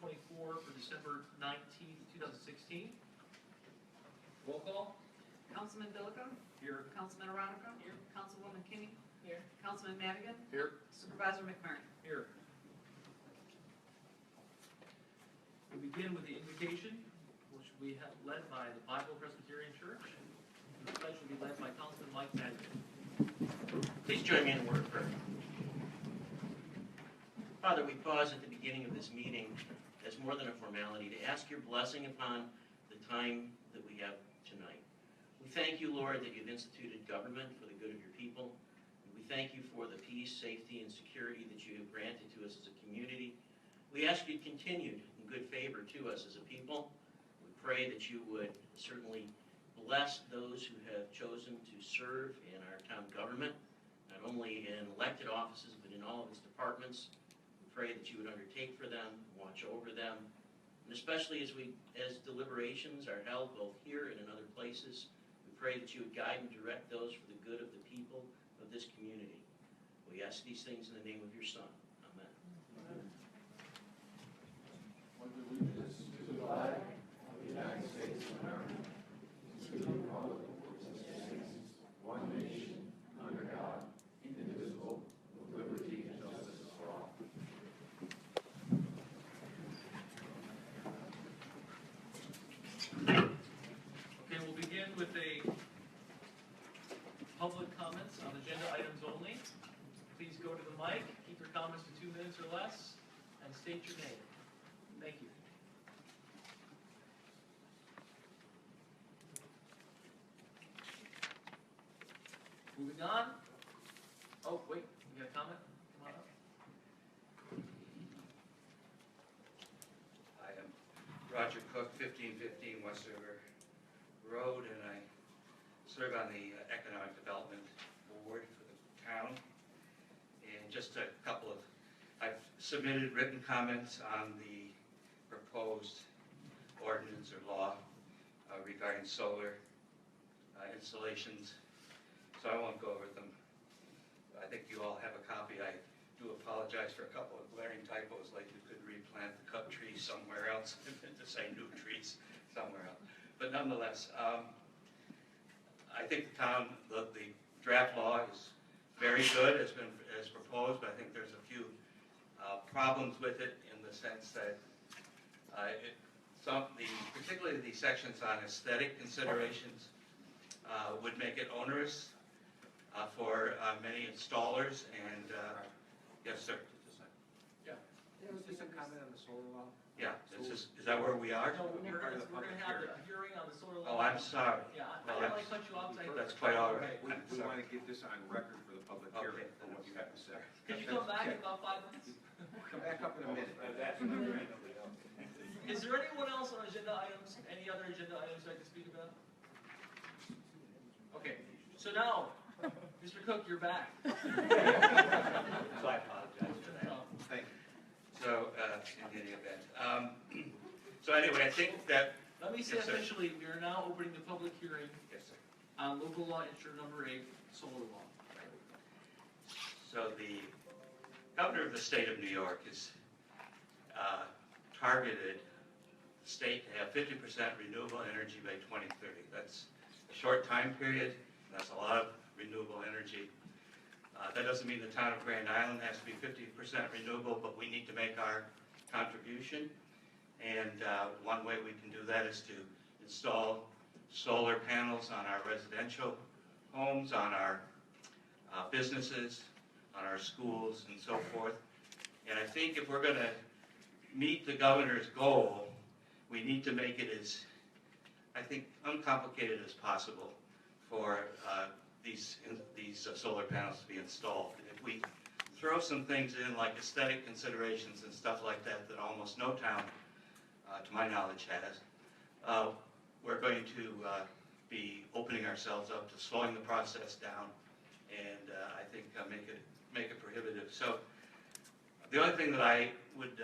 2024 for December 19th, 2016. Roll call. Councilman Billiken. Here. Councilman Aronica. Here. Councilwoman Kinney. Here. Councilman Madigan. Here. Supervisor McMurray. Here. We begin with the invocation, which will be led by the Bible Presbyterian Church. The pledge will be led by Councilman Mike Madigan. Please join me in a word of prayer. Father, we pause at the beginning of this meeting as more than a formality to ask your blessing upon the time that we have tonight. We thank you, Lord, that you've instituted government for the good of your people. We thank you for the peace, safety, and security that you have granted to us as a community. We ask you continued in good favor to us as a people. We pray that you would certainly bless those who have chosen to serve in our town government, not only in elected offices, but in all of its departments. We pray that you would undertake for them, watch over them, and especially as deliberations are held both here and in other places, we pray that you would guide and direct those for the good of the people of this community. We ask these things in the name of your Son. Amen. Amen. Allegiance to the flag of the United States of America, to the republic which stands one nation under God, indivisible, with liberty and justice for all. Okay, we'll begin with a public comments on agenda items only. Please go to the mic, keep your comments to 2 minutes or less, and state your name. Thank you. Moving on. Oh, wait, you got a comment? Come on up. I am Roger Cook, 1515 West River Road, and I serve on the Economic Development Board for the town. And just a couple of, I've submitted written comments on the proposed ordinance or law regarding solar installations, so I won't go over them. I think you all have a copy. I do apologize for a couple of glaring typos, like you could replant the cut trees somewhere else to say new trees somewhere else. But nonetheless, I think the town, the draft law is very good as proposed, but I think there's a few problems with it in the sense that particularly the sections on aesthetic considerations would make it onerous for many installers. And yes, sir. Yeah. There was just a comment on the solar law. Yeah. Is that where we are? No, we're going to have a hearing on the solar law. Oh, I'm sorry. Yeah, I Well, don't want to cut you off. That's quite all right. We want to get this on record for the public hearing, for what you have to say. Could you come back in about 5 minutes? Come back up in a minute. Is there anyone else on agenda items, any other agenda items I can speak about? Okay, so now, Mr. Cook, you're back. So I apologize for that. Thank you. So, in any event. So anyway, I think that, Let me say Yes, sir. officially, we are now opening the public hearing yes, sir. on local law issue number 8, solar law. So the governor of the state of New York has targeted the state to have 50% renewable energy by 2030. That's a short time period. That's a lot of renewable energy. That doesn't mean the town of Grand Island has to be 50% renewable, but we need to make our contribution. And one way we can do that is to install solar panels on our residential homes, on our businesses, on our schools, and so forth. And I think if we're going to meet the governor's goal, we need to make it as, I think, uncomplicated as possible for these solar panels to be installed. If we throw some things in like aesthetic considerations and stuff like that that almost no town, to my knowledge, has, we're going to be opening ourselves up to slowing the process down, and I think make it prohibitive. So the only thing that I would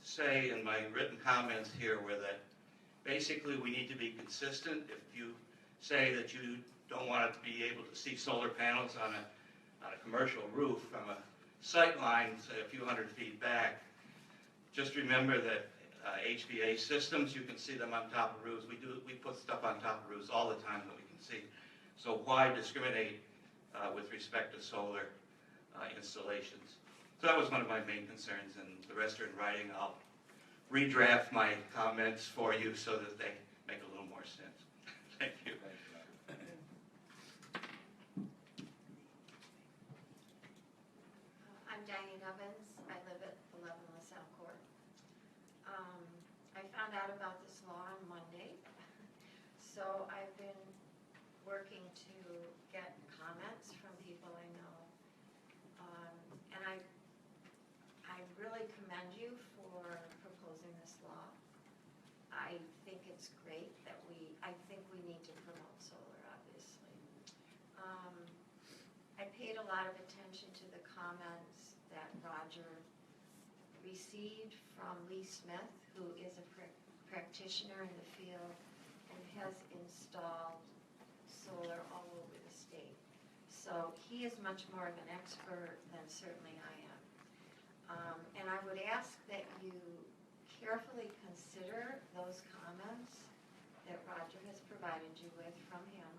say in my written comments here were that basically we need to be consistent. If you say that you don't want to be able to see solar panels on a commercial roof from a sight line, say a few hundred feet back, just remember that HVA systems. You can see them on top of roofs. We put stuff on top of roofs all the time that we can see. So why discriminate with respect to solar installations? So that was one of my main concerns, and the rest are in writing. I'll redraft my comments for you so that they make a little more sense. Thank you. I'm Diane Evans. I live at 11 LaSalle Court. I found out about this law on Monday, so I've been working to get comments from people I know. And I really commend you for proposing this law. I think it's great that I think we need to promote solar, obviously. I paid a lot of attention to the comments that Roger received from Lee Smith, who is a practitioner in the field and has installed solar all over the state. So he is much more of an expert than certainly I am. And I would ask that you carefully consider those comments that Roger has provided you with from him,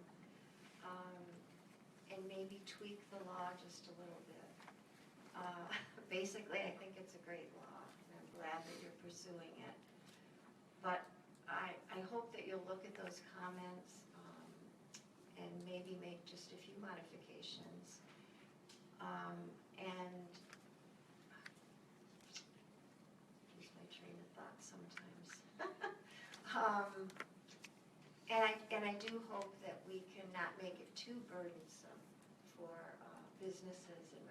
and maybe tweak the law just a little bit. Basically, I think it's a great law, and I'm glad that you're pursuing it. But I hope that you'll look at those comments and maybe make just a few modifications. And lose my train of thought sometimes. And I do hope that we can not make it too burdensome for businesses and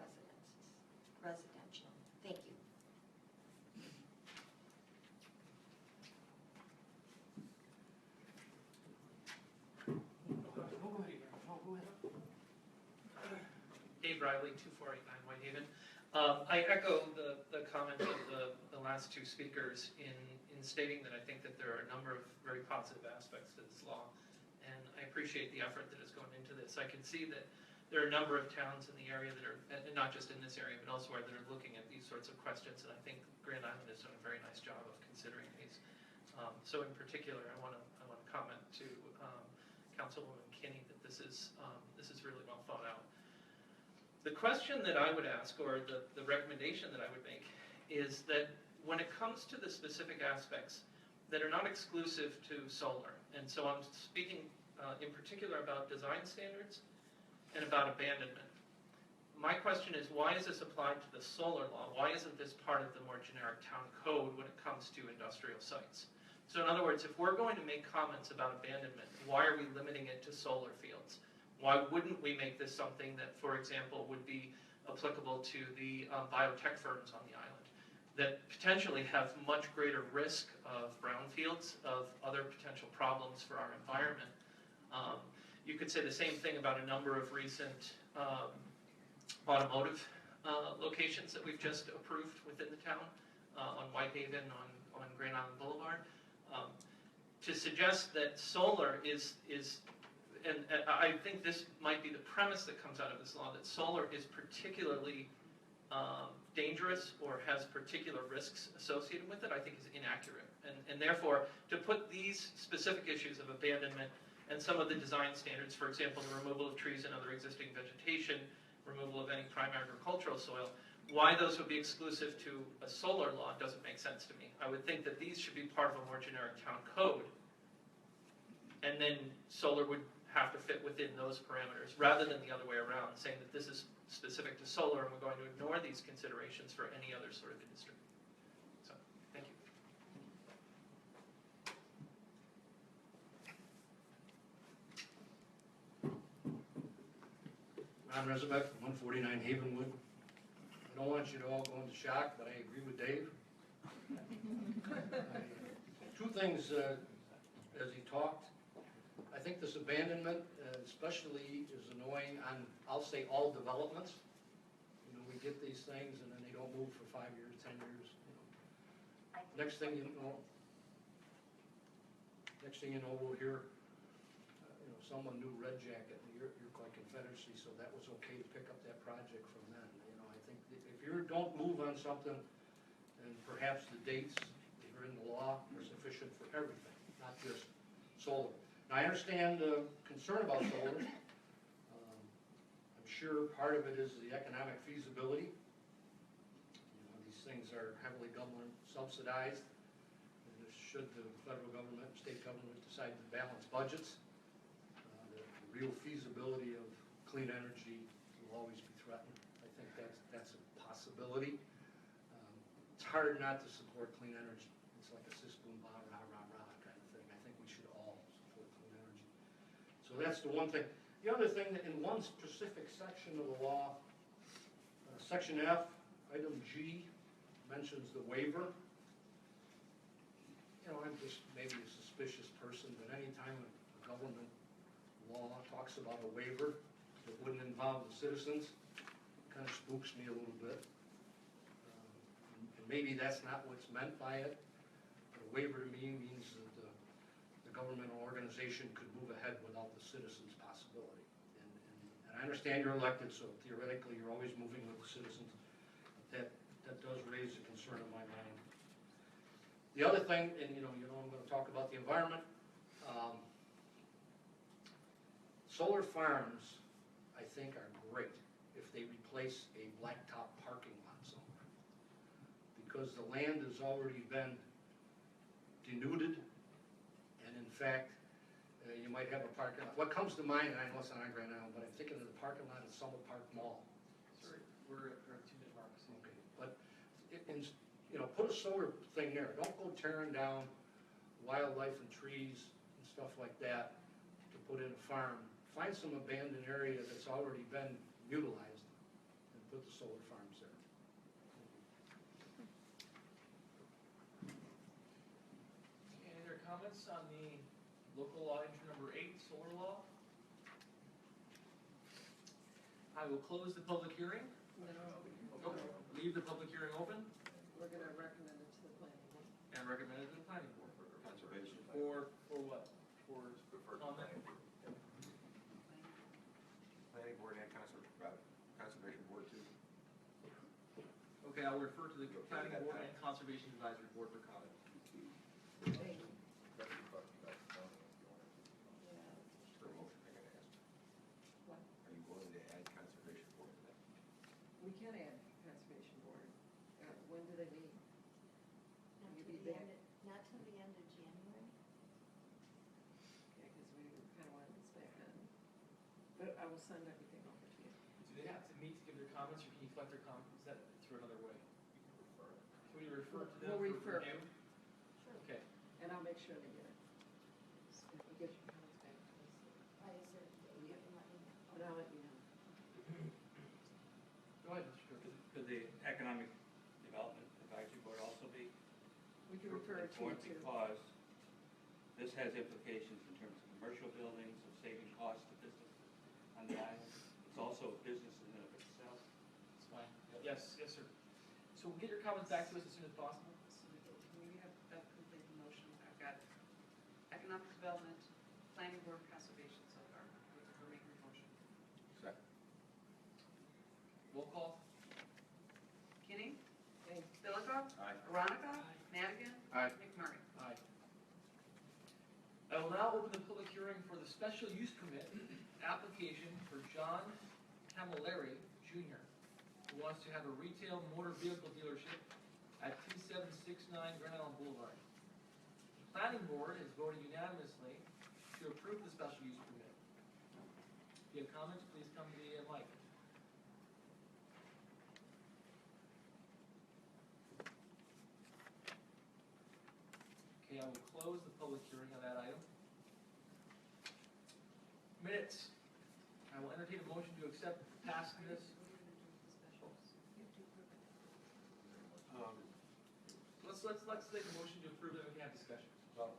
residential. Thank you. Dave Riley, 2489 Whitehaven. I echo the comment of the last two speakers in stating that I think that there are a number of very positive aspects to this law, and I appreciate the effort that has gone into this. I can see that there are a number of towns in the area that are, and not just in this area, but elsewhere, that are looking at these sorts of questions, and I think Grand Island has done a very nice job of considering these. So in particular, I want to comment to Councilwoman Kinney that this is really well thought out. The question that I would ask, or the recommendation that I would make, is that when it comes to the specific aspects that are not exclusive to solar, and so I'm speaking in particular about design standards and about abandonment. My question is, why is this applied to the solar law? Why isn't this part of the more generic town code when it comes to industrial sites? So in other words, if we're going to make comments about abandonment, why are we limiting it to solar fields? Why wouldn't we make this something that, for example, would be applicable to the biotech firms on the island that potentially have much greater risk of brownfields, of other potential problems for our environment? You could say the same thing about a number of recent automotive locations that we've just approved within the town, on Whitehaven, on Grand Island Boulevard. To suggest that solar is and I think this might be the premise that comes out of this law, that solar is particularly dangerous or has particular risks associated with it, I think is inaccurate. And therefore, to put these specific issues of abandonment and some of the design standards, for example, the removal of trees and other existing vegetation, removal of any prime agricultural soil, why those would be exclusive to a solar law doesn't make sense to me. I would think that these should be part of a more generic town code, and then solar would have to fit within those parameters, rather than the other way around, saying that this is specific to solar and we're going to ignore these considerations for any other sort of industry. So, thank you. Ron Rezamek from 149 Havenwood. I don't want you to all go into shock, but I agree with Dave. Two things as he talked. I think this abandonment especially is annoying on, I'll say, all developments. You know, we get these things and then they don't move for 5 years, 10 years. You know. Next thing you know, we'll hear, someone knew Red Jacket in the Iroquois Confederacy, so that was okay to pick up that project from then. You know, I think if you don't move on something, and perhaps the dates, the in the law are sufficient for everything, not just solar. Now, I understand the concern about solar. I'm sure part of it is the economic feasibility. These things are heavily government subsidized. And should the federal government, state government decide to balance budgets, the real feasibility of clean energy will always be threatened. I think that's a possibility. It's hard not to support clean energy. It's like a sis boom bah rah rah rah kind of thing. I think we should all support clean energy. So that's the one thing. The other thing, that in one specific section of the law, Section F, item G, mentions the waiver. I'm just maybe a suspicious person, but anytime a government law talks about a waiver that wouldn't involve the citizens, it kind of spooks me a little bit. And maybe that's not what's meant by it. But a waiver to me means that the governmental organization could move ahead without the citizens' possibility. And I understand you're elected, so theoretically you're always moving with the citizens. That does raise a concern in my mind. The other thing, and I'm going to talk about the environment. Solar farms, I think, are great if they replace a blacktop parking lot somewhere. Because the land has already been denuded, and in fact, you might have a parking lot. What comes to mind, and I know it's not on Grand Island, but I'm thinking of the parking lot at Summit Park Mall. Sorry, we're at 2 minute marks. Okay, but put a solar thing there. Don't go tearing down wildlife and trees and stuff like that to put in a farm. Find some abandoned area that's already been utilized and put the solar farms there. Any other comments on the local law entry number 8, solar law? I will close the public hearing. No, Leave the public hearing open we're gonna recommend it to the planning board. and recommend it to the planning board. Conservation. For what? For Preferred comment? planning board. Planning board and conservation board too. Okay, I'll refer to the planning board and conservation advisory board for comment. For a motion, I gotta ask. What? Are you willing to add conservation board to that? We can add conservation board. When do they meet? Not You till be the back. end, not till the end of January. Yeah, because we kind of wanted this back on. But I will send everything over to you. Do they have to meet to give their comments, or can you collect their comments? Is that through another way? Can we refer to them We'll for refer. review? Okay. And I'll make sure they get it. We'll get your comments back to us. Why is there, you can let me know. But I'll let you know. Go ahead, Mr. Cook. Could the Economic Development Advisory Board also be? We can refer it to you Board too. because this has implications in terms of commercial buildings, of saving costs to businesses on the island. It's also a business in and of itself. It's fine. Yes, yes, sir. So we'll get your comments back to us as soon as possible. Can we have that complete motion? I've got economic development, planning board, conservation so far. We're making a motion. Second. Roll call. Kenny? Philippa? Aye. Veronica? Madigan? Aye. McMurray? Aye. I will now open the public hearing for the special use permit application for John Camilleri Jr., who wants to have a retail motor vehicle dealership at 2769 Grand Island Boulevard. The planning board has voted unanimously to approve the special use permit. If you have comments, please come to the mic. Okay, I will close the public hearing on that item. Minutes. I will entertain a motion to accept passing this. Let's take a motion to approve it, and we can have discussion. Well,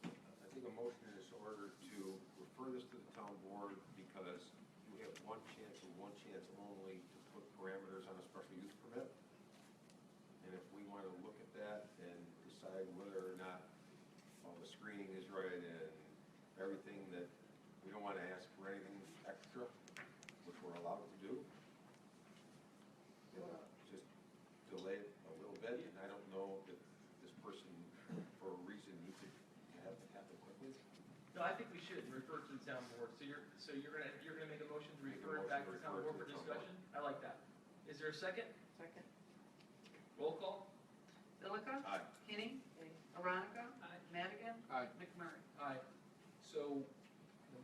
I think a motion is in order to refer this to the town board because we have one chance and one chance only to put parameters on a special use permit. And if we want to look at that and decide whether or not all the screening is right and everything, that we don't want to ask for anything extra, which we're allowed to do. Just delay it a little bit, and I don't know if this person No, I think we should refer to the town board. So you're gonna make a motion to refer it back to the town board for discussion? I like that. Is there a second? Second. Roll call? Delacunt? Aye. Kenny? Veronica? Madigan? Aye. McMurray? Aye. So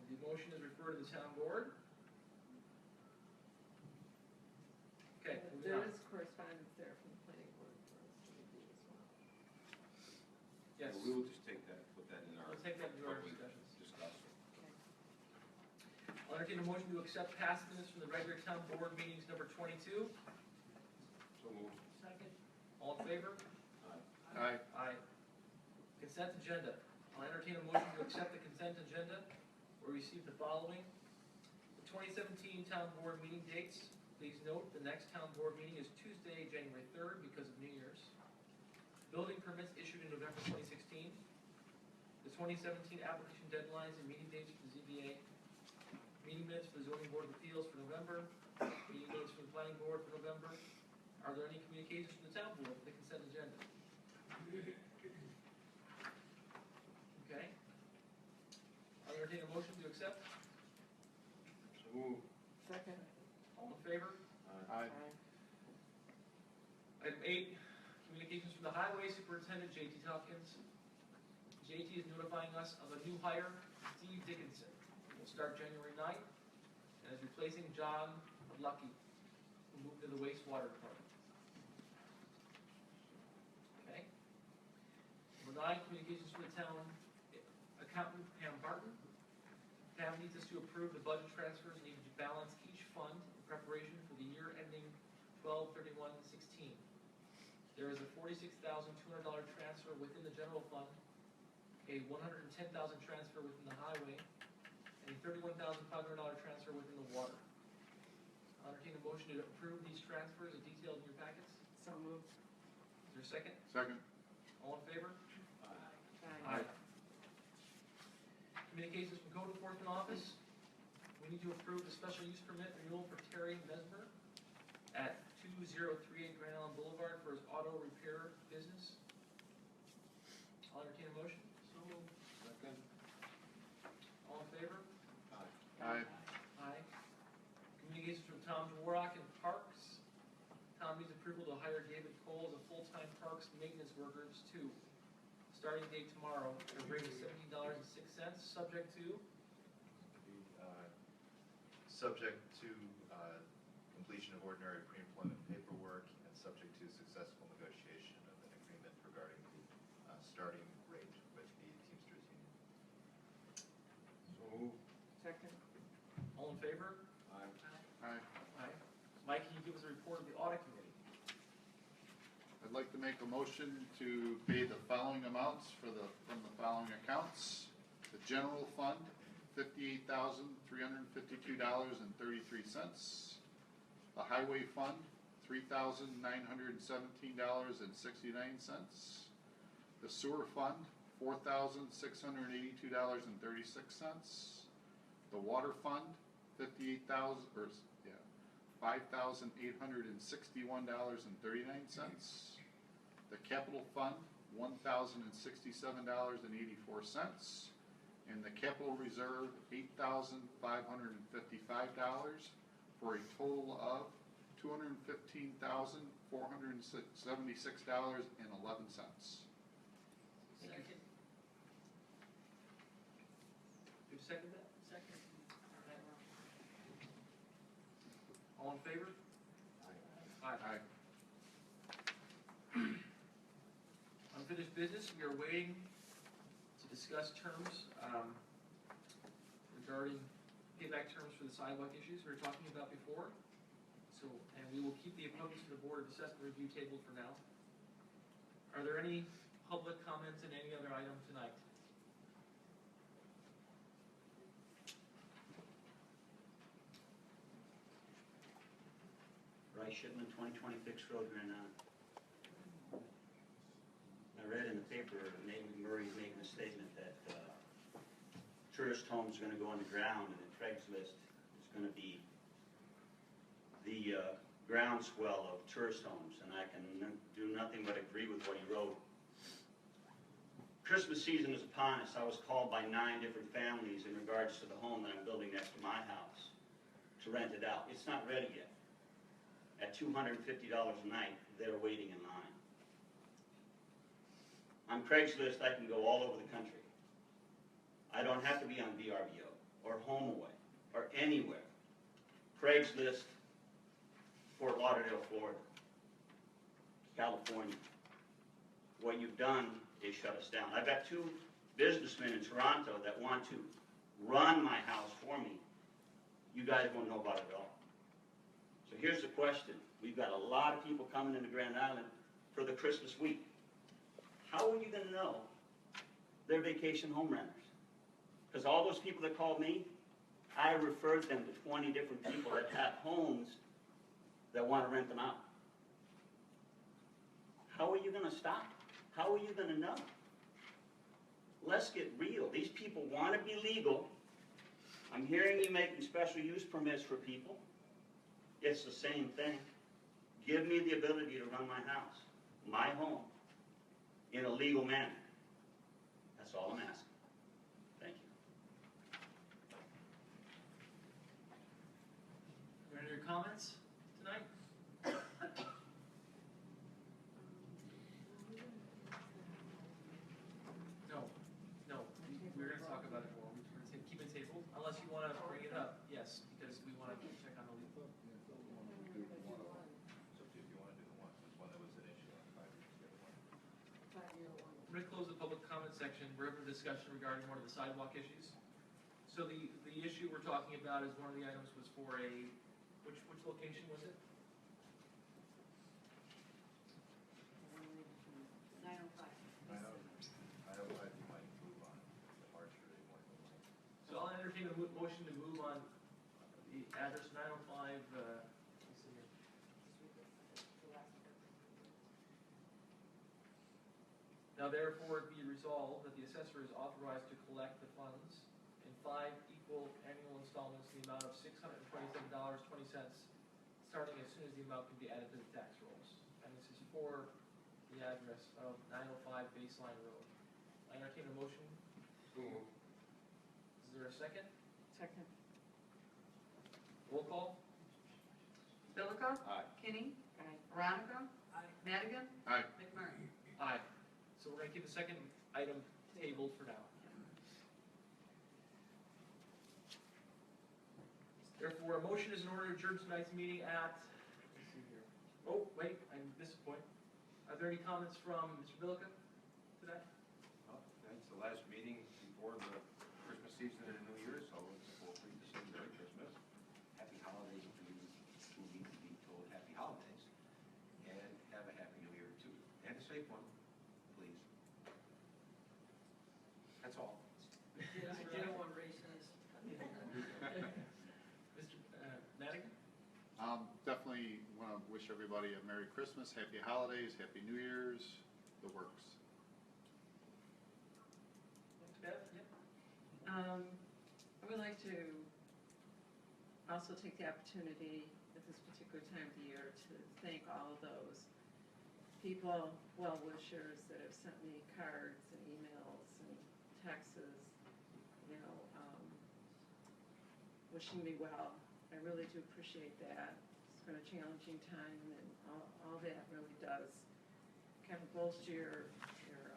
the motion is referred to the town board. Okay, moving There on. is correspondence there from the planning board for us to review as well. Yes, We will just take that, put that in our. we'll take that into our what we discussions. discussed. I'll entertain a motion to accept past minutes from the regular town board meetings number 22. So moved. Second. All in favor? Aye. Aye. Consent agenda. I'll entertain a motion to accept the consent agenda. We received the following. The 2017 town board meeting dates. Please note, the next town board meeting is Tuesday, January 3rd because of New Year's. Building permits issued in November 2016. The 2017 application deadlines and meeting dates for the ZBA. Meeting minutes for the zoning board of appeals for November. Meeting minutes for the planning board for November. Are there any communications from the town board for the consent agenda? Okay. I'll entertain a motion to accept. So moved. Second. All in favor? Aye. Item 8, communications from the highway superintendent, J.T. Tompkins. J.T. is notifying us of a new hire, Steve Dickinson. He will start January 9th and is replacing John Lucky, who moved to the wastewater department. Okay. Number 9, communications from the town accountant, Pam Barton. Pam needs us to approve the budget transfers needed to balance each fund in preparation for the year ending 12/31/16. There is a $46,200 transfer within the general fund, a $110,000 transfer within the highway, and a $31,500 transfer within the water. I'll entertain a motion to approve these transfers as detailed in your packets. So moved. Is there a second? Second. All in favor? Aye. Communications from Code Enforcement Office. We need to approve the special use permit renewal for Terry Mesmer at 2038 Grand Island Boulevard for his auto repair business. I'll entertain a motion. So moved. Second. All in favor? Aye. Aye. Communications from Tom Dworak in Parks. Tom needs approval to hire David Cole as a full-time parks maintenance workers too. Starting date tomorrow, at a rate of $17.06, subject to. Subject to completion of ordinary pre-employment paperwork and subject to successful negotiation of an agreement regarding the starting rate with the Teamsters Union. So moved. Second. All in favor? Aye. Aye. Aye. Mike, can you give us a report of the audit committee? I'd like to make a motion to pay the following amounts from the following accounts. The general fund, $58,352.33. The highway fund, $3,917.69. The sewer fund, $4,682.36. The water fund, $5,861.39. The capital fund, $1,067.84. And the capital reserve, $8,555, for a total of $215,476.11. Second. You second that? Second. All in favor? Aye. Unfinished business, we are waiting to discuss terms regarding payback terms for the sidewalk issues we were talking about before. So, and we will keep the approach to the Board of Assessment review table for now. Are there any public comments on any other item tonight? Rice Shipman, 2020 Fixed Road, Grand Island. I read in the paper, Nate McMurray's making a statement that tourist homes are gonna go underground, and the Craigslist is gonna be the groundswell of tourist homes, and I can do nothing but agree with what he wrote. Christmas season is upon us. I was called by 9 different families in regards to the home that I'm building next to my house to rent it out. It's not ready yet. At $250 a night, they're waiting in line. On Craigslist, I can go all over the country. I don't have to be on VRBO or HomeAway or anywhere. Craigslist, Fort Lauderdale, Florida, California. What you've done is shut us down. I've got 2 businessmen in Toronto that want to run my house for me. You guys won't know about it at all. So here's the question. We've got a lot of people coming into Grand Island for the Christmas week. How are you going to know they're vacation home renters? Because all those people that called me, I referred them to 20 different people that have homes that want to rent them out. How are you going to stop? How are you going to know? Let's get real. These people want to be legal. I'm hearing you making special use permits for people. It's the same thing. Give me the ability to run my house, my home, in a legal manner. That's all I'm asking. Thank you. Are there any other comments tonight? No, we're going to talk about it more. We're going to keep it tabled, unless you want to bring it up. Yes, because we want to check on the legal. So if you want to do the one, there's one that was an issue on 5 years ago. I'm going to close the public comment section. We're having a discussion regarding one of the sidewalk issues. So the issue we're talking about is one of the items was for a, which location was it? 905. I don't know if you might move on to March or they want to move on. So I'll entertain a motion to move on the address 905, let me see here. Now therefore be resolved that the assessor is authorized to collect the funds in 5 equal annual installments in the amount of $627.20, starting as soon as the amount can be added to the tax rolls. And this is for the address of 905 Baseline Road. I entertain a motion. Is there a second? Second. Roll call? Billika? Aye. Kinney? Aye. Veronica? Madigan? Aye. McMurray? Aye. So we're going to keep the second item tabled for now. Therefore, a motion is in order to adjourn tonight's meeting at, let's see here. Oh, wait, I missed a point. Are there any comments from Mr. Billika today? Well, that's the last meeting before the Christmas season and New Year, so it's appropriate to say Merry Christmas, Happy Holidays to you who need to be told Happy Holidays, and have a Happy New Year too, and a safe one, please. That's all. Didn't want races. Mr. Madigan? Definitely want to wish everybody a Merry Christmas, Happy Holidays, Happy New Year's, the works. Bev? Yeah. I would like to also take the opportunity at this particular time of the year to thank all of those people, well-wishers that have sent me cards and emails and texts, wishing me well. I really do appreciate that. It's been a challenging time, and all that really does kind of bolster your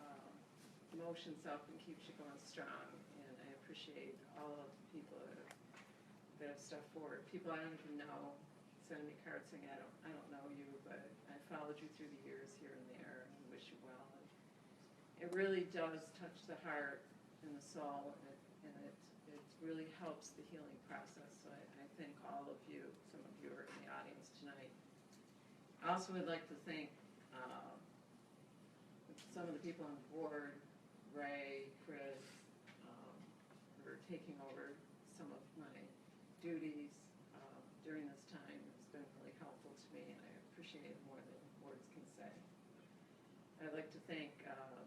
emotions up and keeps you going strong. And I appreciate all of the people that have stepped forward. People I don't even know sending me cards saying, I don't know you, but I followed you through the years here and there, and wish you well. And it really does touch the heart and the soul, and it really helps the healing process. So I thank all of you. Some of you are in the audience tonight. I also would like to thank some of the people on the board, Ray, Chris, for taking over some of my duties during this time. It's been really helpful to me, and I appreciate it more than words can say. I'd like to thank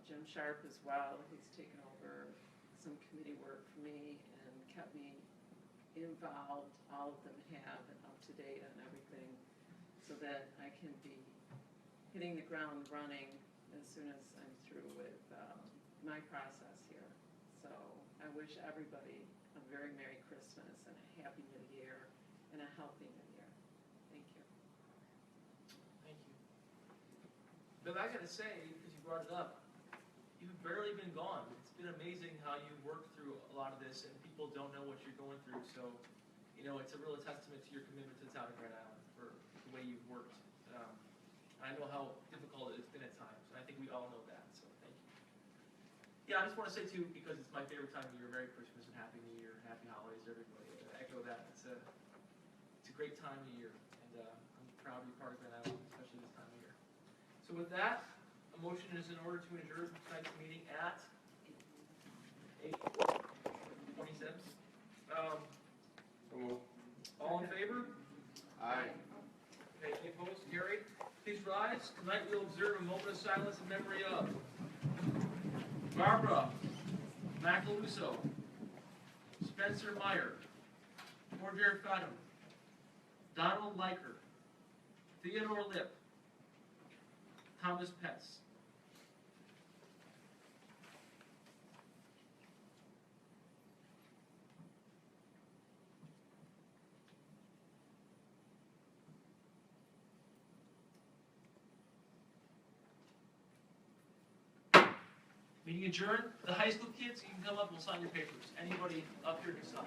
Jim Sharp as well. He's taken over some committee work for me and kept me involved, all of them have, and up to date on everything, so that I can be hitting the ground running as soon as I'm through with my process here. So I wish everybody a very Merry Christmas and a Happy New Year and a healthy New Year. Thank you. Thank you. Bill, I gotta say, because you brought it up, you've barely been gone. It's been amazing how you worked through a lot of this, and people don't know what you're going through. So, you know, it's a real testament to your commitment to the town of Grand Island for the way you've worked. I know how difficult it's been at times, and I think we all know that. So, thank you. Yeah, I just want to say too, because it's my favorite time of year. Merry Christmas and Happy New Year, Happy Holidays, everybody. I echo that. It's a great time of year, and I'm proud to be part of Grand Island, especially this time of year. So with that, a motion is in order to adjourn tonight's meeting at 8:27. All in favor? Aye. Okay, any opposed? Carried. Please rise. Tonight we'll observe a moment of silence in memory of Barbara Macaluso, Spencer Meyer, Roger Fadum, Donald Leiker, Theodore Lipp, Thomas Petz. Meeting adjourned. The high school kids, you can come up and we'll sign your papers. Anybody up here can sign.